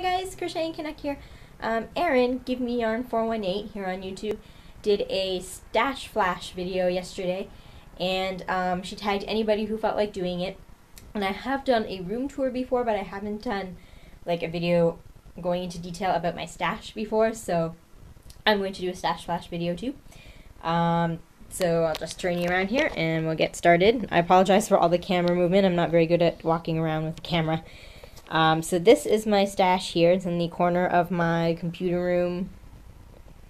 Hi guys, Crocheting Canuck here. Erin, Give Me Yarn 418 here on YouTube, did a stash flash video yesterday, and she tagged anybody who felt like doing it. And I have done a room tour before, but I haven't done like a video going into detail about my stash before, so I'm going to do a stash flash video too. So I'll just turn you around here and we'll get started. I apologize for all the camera movement. I'm not very good at walking around with the camera. So this is my stash here. It's in the corner of my computer room.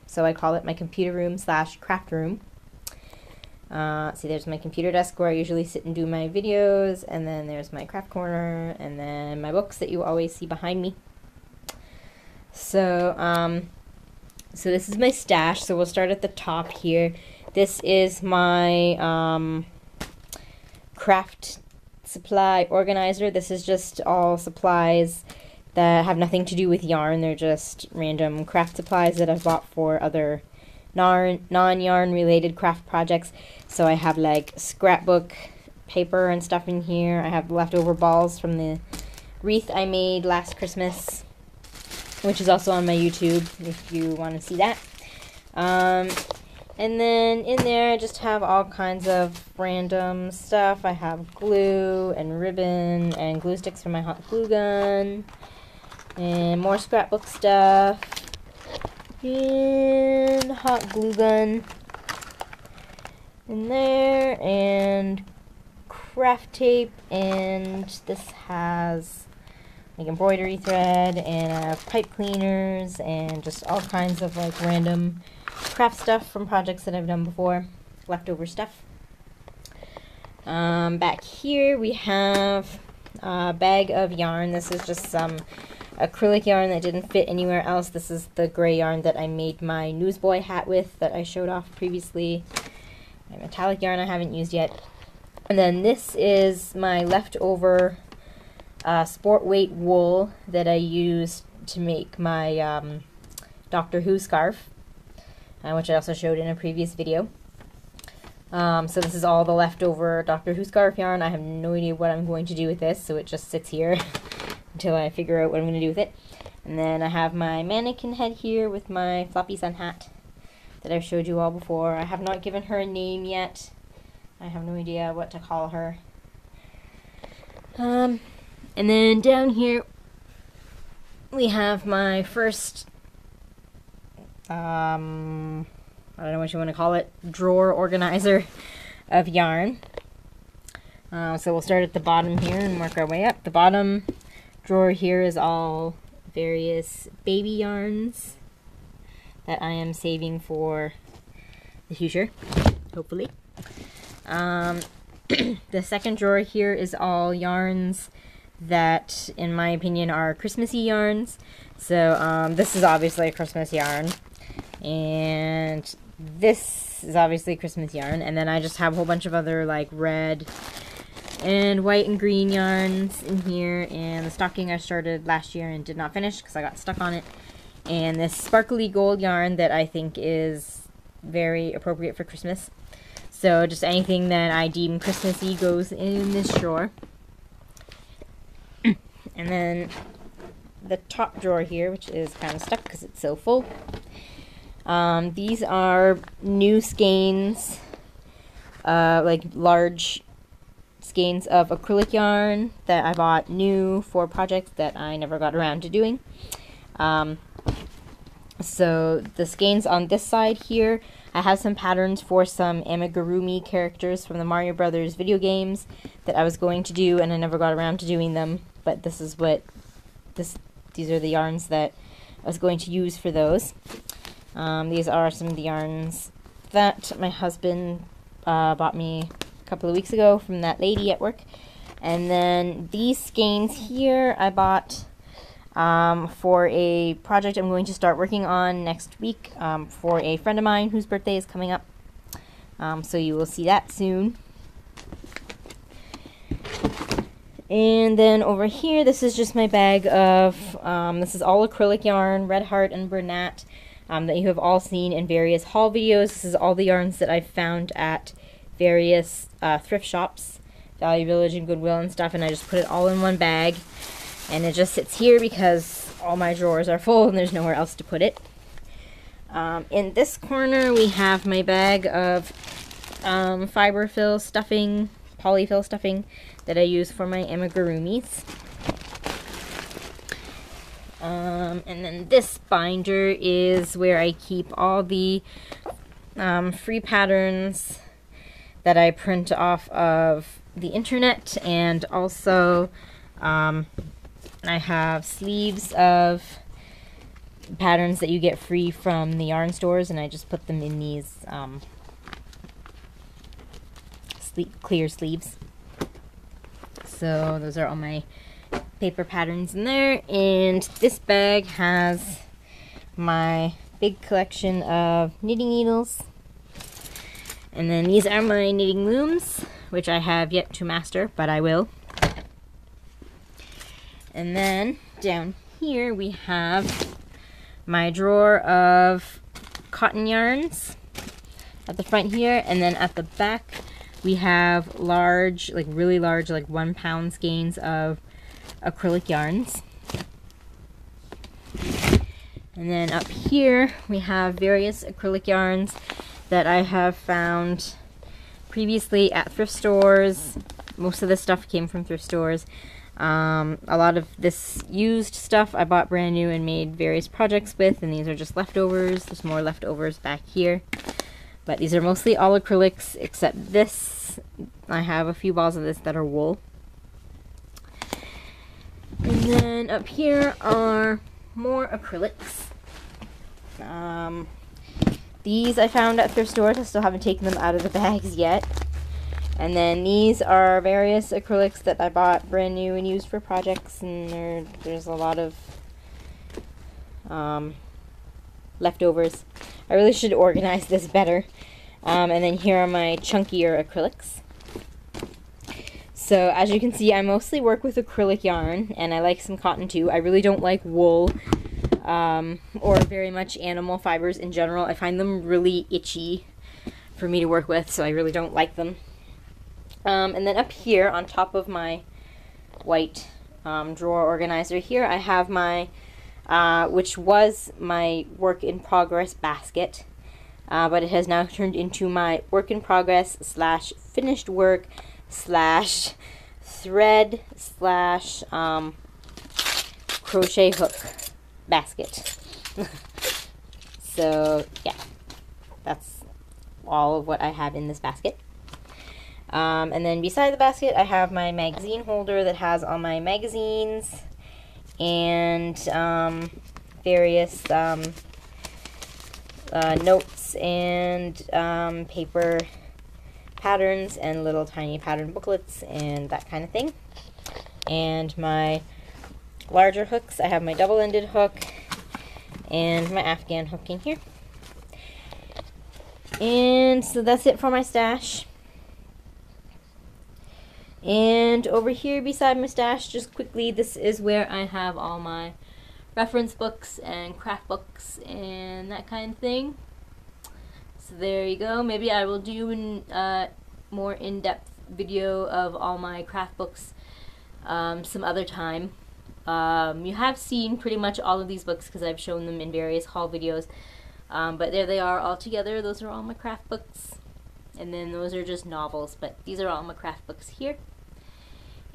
So I call it my computer room slash craft room. See, there's my computer desk where I usually sit and do my videos, and then there's my craft corner, and then my books that you always see behind me. So, so this is my stash. So we'll start at the top here. This is my craft supply organizer. This is just all supplies that have nothing to do with yarn. They're just random craft supplies that I've bought for other non-yarn related craft projects. So I have like scrapbook paper and stuff in here. I have leftover balls from the wreath I made last Christmas, which is also on my YouTube if you want to see that. And then in there I just have all kinds of random stuff. I have glue and ribbon and glue sticks for my hot glue gun, and more scrapbook stuff, and hot glue gun in there, and craft tape, and this has like embroidery thread, and I have pipe cleaners and just all kinds of like random craft stuff from projects that I've done before, leftover stuff. Back here we have a bag of yarn. This is just some acrylic yarn that didn't fit anywhere else. This is the gray yarn that I made my Newsboy hat with that I showed off previously. My metallic yarn I haven't used yet. And then this is my leftover sport weight wool that I used to make my Doctor Who scarf, which I also showed in a previous video. So this is all the leftover Doctor Who scarf yarn. I have no idea what I'm going to do with this, so it just sits here until I figure out what I'm going to do with it. And then I have my mannequin head here with my floppy sun hat that I've showed you all before. I have not given her a name yet. I have no idea what to call her. And then down here we have my first I don't know what you want to call it, drawer organizer of yarn. So we'll start at the bottom here and work our way up. The bottom drawer here is all various baby yarns that I am saving for the future, hopefully. The second drawer here is all yarns that, in my opinion, are Christmassy yarns. So this is obviously a Christmas yarn, and this is obviously Christmas yarn, and then I just have a whole bunch of other like red and white and green yarns in here, and the stocking I started last year and did not finish because I got stuck on it, and this sparkly gold yarn that I think is very appropriate for Christmas. So just anything that I deem Christmassy goes in this drawer. And then the top drawer here, which is kind of stuck because it's so full. These are new skeins, like large skeins of acrylic yarn that I bought new for projects that I never got around to doing. So the skeins on this side here, I have some patterns for some amigurumi characters from the Mario Brothers video games that I was going to do, and I never got around to doing them. But this is what these are the yarns that I was going to use for those. These are some of the yarns that my husband bought me a couple of weeks ago from that lady at work. And then these skeins here I bought for a project I'm going to start working on next week for a friend of mine whose birthday is coming up. So you will see that soon. And then over here, this is just my bag of, this is all acrylic yarn, Red Heart and Bernat, that you have all seen in various haul videos. This is all the yarns that I've found at various thrift shops, Value Village and Goodwill and stuff, and I just put it all in one bag. And it just sits here because all my drawers are full and there's nowhere else to put it. In this corner we have my bag of fiberfill stuffing, polyfill stuffing that I use for my amigurumis. And then this binder is where I keep all the free patterns that I print off of the internet, and also I have sleeves of patterns that you get free from the yarn stores, and I just put them in these clear sleeves. So those are all my paper patterns in there, and this bag has my big collection of knitting needles. And then these are my knitting looms, which I have yet to master, but I will. And then down here we have my drawer of cotton yarns at the front here, and then at the back we have large, like really large, like 1 pound skeins of acrylic yarns. And then up here we have various acrylic yarns that I have found previously at thrift stores. Most of this stuff came from thrift stores. A lot of this used stuff I bought brand new and made various projects with, and these are just leftovers. There's more leftovers back here. But these are mostly all acrylics, except this. I have a few balls of this that are wool. And then up here are more acrylics. These I found at thrift stores. I still haven't taken them out of the bags yet. And then these are various acrylics that I bought brand new and used for projects, and there's a lot of leftovers. I really should organize this better. And then here are my chunkier acrylics. So as you can see, I mostly work with acrylic yarn, and I like some cotton too. I really don't like wool or very much animal fibers in general. I find them really itchy for me to work with, so I really don't like them. And then up here on top of my white drawer organizer here, I have my, which was my work in progress basket, but it has now turned into my work in progress / finished work / thread / crochet hook basket. So yeah, that's all of what I have in this basket. And then beside the basket I have my magazine holder that has all my magazines and various notes and paper patterns and little tiny pattern booklets and that kind of thing. And my larger hooks, I have my double-ended hook and my Afghan hook in here. And so that's it for my stash. And over here beside my stash, just quickly, this is where I have all my reference books and craft books and that kind of thing. So there you go. Maybe I will do a more in-depth video of all my craft books some other time. You have seen pretty much all of these books because I've shown them in various haul videos. But there they are all together. Those are all my craft books. And then those are just novels, but these are all my craft books here.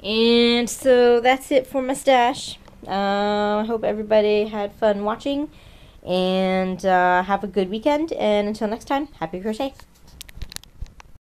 And so that's it for my stash. I hope everybody had fun watching, and have a good weekend, and until next time, happy crochet!